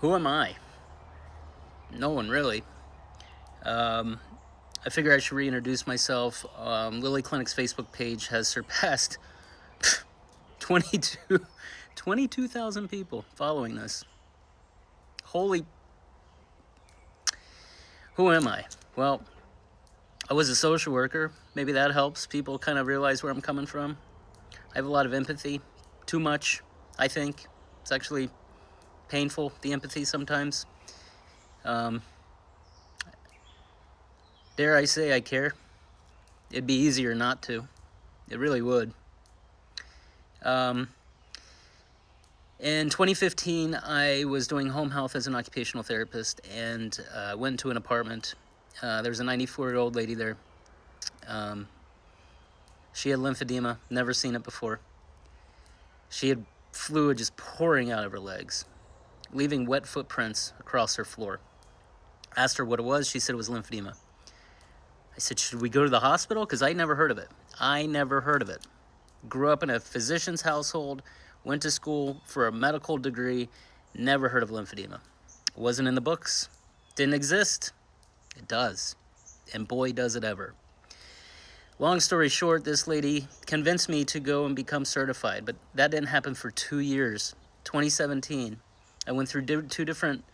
Who am I? No one really. I figure I should reintroduce myself. Lily Clinic's Facebook page has surpassed 22,000 people following this. Holy. Who am I? Well, I was a social worker. Maybe that helps people kind of realize where I'm coming from. I have a lot of empathy. Too much, I think. It's actually painful, the empathy sometimes. Dare I say I care? It'd be easier not to. It really would. In 2015, I was doing home health as an occupational therapist and went to an apartment. There was a 94-year-old lady there. She had lymphedema, never seen it before. She had fluid just pouring out of her legs, leaving wet footprints across her floor. Asked her what it was. She said it was lymphedema. I said, should we go to the hospital? Because I never heard of it. Grew up in a physician's household, went to school for a medical degree, never heard of lymphedema. It wasn't in the books. Didn't exist. It does. And boy, does it ever. Long story short, this lady convinced me to go and become certified, but that didn't happen for 2 years. 2017, I went through two different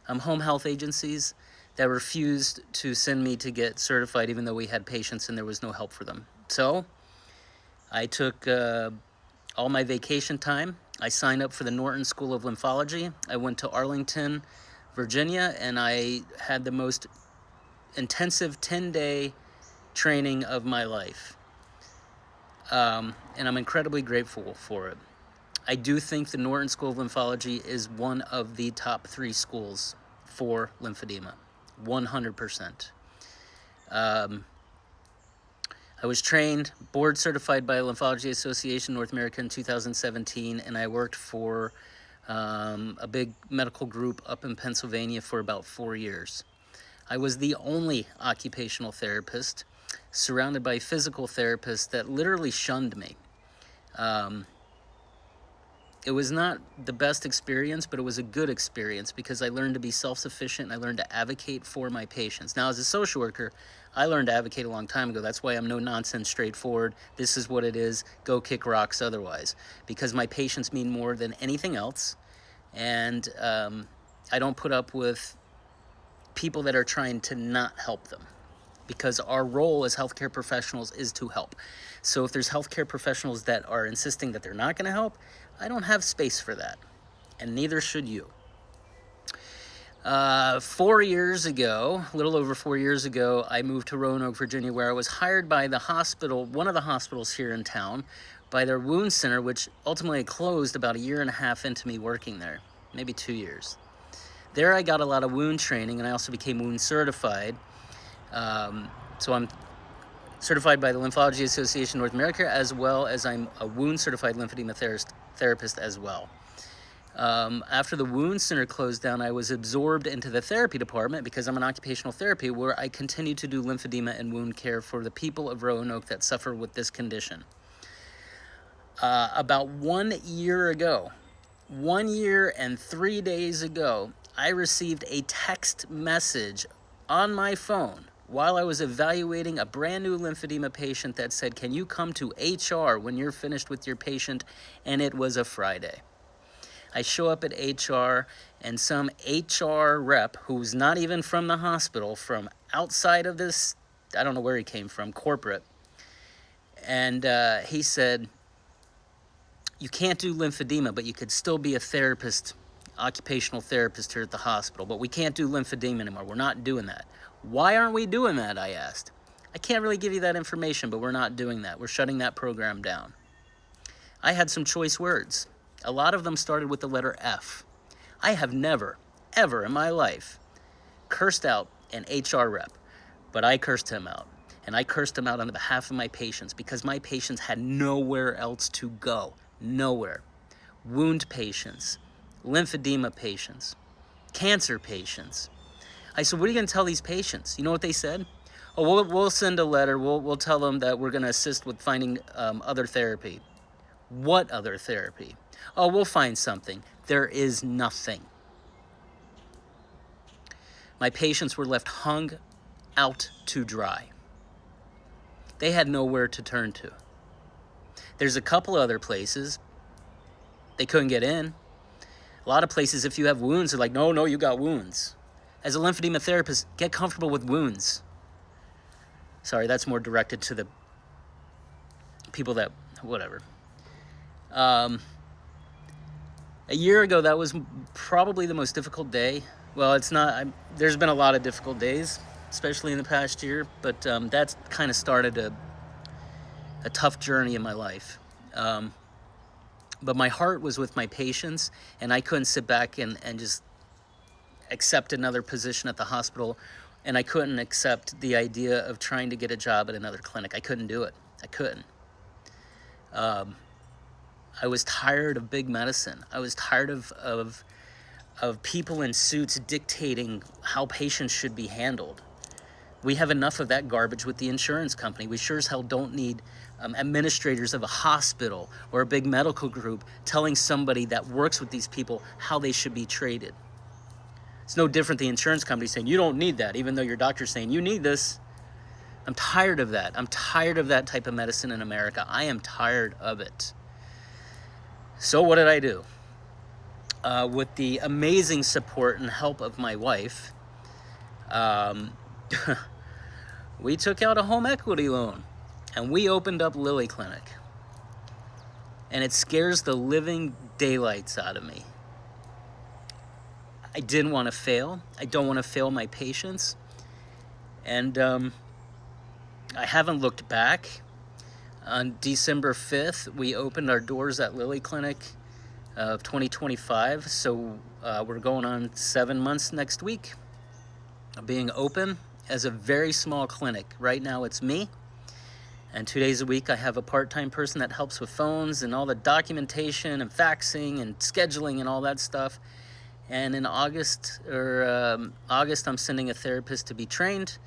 home health agencies that refused to send me to get certified even though we had patients and there was no help for them. So I took all my vacation time. I signed up for the Norton School of Lymphology. I went to Arlington, Virginia, and I had the most intensive 10-day training of my life. And I'm incredibly grateful for it. I do think the Norton School of Lymphology is one of the top 3 schools for lymphedema. 100%. I was trained, board certified by Lymphology Association North America in 2017, and I worked for a big medical group up in Pennsylvania for about 4 years. I was the only occupational therapist surrounded by physical therapists that literally shunned me. It was not the best experience, but it was a good experience because I learned to be self-sufficient and I learned to advocate for my patients. Now, as a social worker, I learned to advocate a long time ago. That's why I'm no nonsense, straightforward. This is what it is. Go kick rocks otherwise. Because my patients mean more than anything else. And I don't put up with people that are trying to not help them. Because our role as healthcare professionals is to help. So if there's healthcare professionals that are insisting that they're not going to help, I don't have space for that. And neither should you. 4 years ago, a little over 4 years ago, I moved to Roanoke, Virginia, where I was hired by the hospital, one of the hospitals here in town, by their wound center, which ultimately closed about 1.5 years into me working there, maybe 2 years. There I got a lot of wound training, and I also became wound certified. So I'm certified by the Lymphology Association North America, as well as I'm a wound certified lymphedema therapist as well. After the wound center closed down, I was absorbed into the therapy department because I'm an occupational therapy where I continue to do lymphedema and wound care for the people of Roanoke that suffer with this condition. About 1 year ago, 1 year and 3 days ago, I received a text message on my phone while I was evaluating a brand new lymphedema patient that said, can you come to HR when you're finished with your patient? And it was a Friday. I show up at HR and some HR rep who's not even from the hospital, from outside of this, I don't know where he came from, corporate. And he said, you can't do lymphedema, but you could still be a therapist, occupational therapist here at the hospital, but we can't do lymphedema anymore. We're not doing that. Why aren't we doing that, I asked. I can't really give you that information, but we're not doing that. We're shutting that program down. I had some choice words. A lot of them started with the letter F. I have never, ever in my life cursed out an HR rep, but I cursed him out. And I cursed him out on behalf of my patients because my patients had nowhere else to go. Nowhere. Wound patients, lymphedema patients, cancer patients. I said, what are you going to tell these patients? You know what they said? Oh, we'll send a letter. We'll tell them that we're going to assist with finding other therapy. What other therapy? Oh, we'll find something. There is nothing. My patients were left hung out to dry. They had nowhere to turn to. There's a couple other places they couldn't get in. A lot of places, if you have wounds, they're like, no, you got wounds. As a lymphedema therapist, get comfortable with wounds. Sorry, that's more directed to the people that, whatever. A year ago, that was probably the most difficult day. Well, it's not. There's been a lot of difficult days, especially in the past year, but that's kind of started a tough journey in my life. But my heart was with my patients, and I couldn't sit back and just accept another position at the hospital, and I couldn't accept the idea of trying to get a job at another clinic. I couldn't do it. I couldn't. I was tired of big medicine. I was tired of people in suits dictating how patients should be handled. We have enough of that garbage with the insurance company. We sure as hell don't need administrators of a hospital or a big medical group telling somebody that works with these people how they should be treated. It's no different the insurance company saying, you don't need that, even though your doctor's saying, you need this. I'm tired of that. I'm tired of that type of medicine in America. I am tired of it. So what did I do? With the amazing support and help of my wife, we took out a home equity loan and we opened up Lily Clinic. And it scares the living daylights out of me. I didn't want to fail. I don't want to fail my patients. And I haven't looked back. On December 5th, we opened our doors at Lily Clinic of 2025. So we're going on 7 months next week of being open as a very small clinic. Right now it's me. And 2 days a week, I have a part-time person that helps with phones and all the documentation and faxing and scheduling and all that stuff. And in August, I'm sending a therapist to be trained.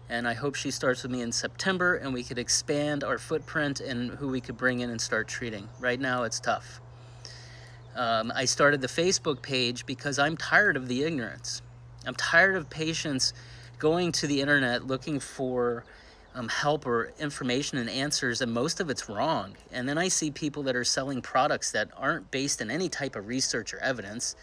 And I hope she starts with me in September, and we could expand our footprint and who we could bring in and start treating. Right now, it's tough. I started the Facebook page because I'm tired of the ignorance. I'm tired of patients going to the internet looking for help or information and answers, and most of it's wrong. And then I see people that are selling products that aren't based in any type of research or evidence,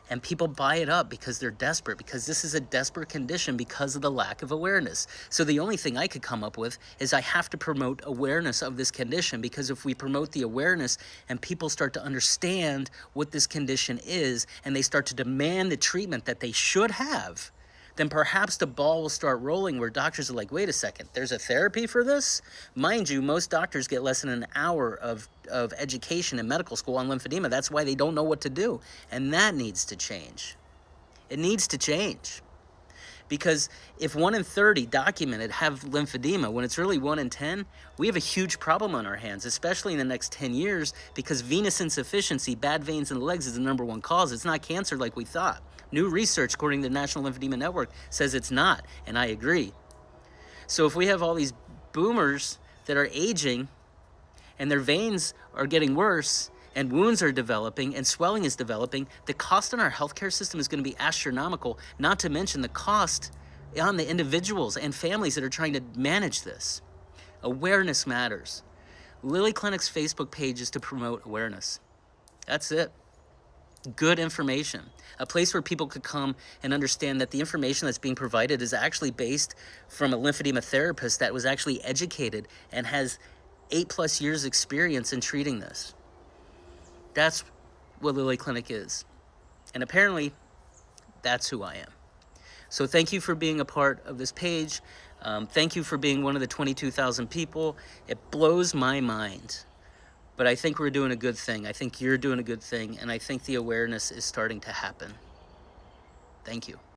and people buy it up because they're desperate, because this is a desperate condition because of the lack of awareness. So the only thing I could come up with is I have to promote awareness of this condition, because if we promote the awareness and people start to understand what this condition is and they start to demand the treatment that they should have, then perhaps the ball will start rolling where doctors are like, wait a second, there's a therapy for this? Mind you, most doctors get less than an hour of education in medical school on lymphedema. That's why they don't know what to do. And that needs to change. It needs to change. Because if 1 in 30 documented have lymphedema, when it's really 1 in 10, we have a huge problem on our hands, especially in the next 10 years, because venous insufficiency, bad veins in the legs, is the #1 cause. It's not cancer like we thought. New research, according to the National Lymphedema Network, says it's not, and I agree. So if we have all these boomers that are aging and their veins are getting worse and wounds are developing and swelling is developing, the cost on our healthcare system is going to be astronomical, not to mention the cost on the individuals and families that are trying to manage this. Awareness matters. Lily Clinic's Facebook page is to promote awareness. That's it. Good information. A place where people could come and understand that the information that's being provided is actually based from a lymphedema therapist that was actually educated and has 8+ years experience in treating this. That's what Lily Clinic is. And apparently, that's who I am. So thank you for being a part of this page. Thank you for being one of the 22,000 people. It blows my mind. But I think we're doing a good thing. I think you're doing a good thing. And I think the awareness is starting to happen. Thank you.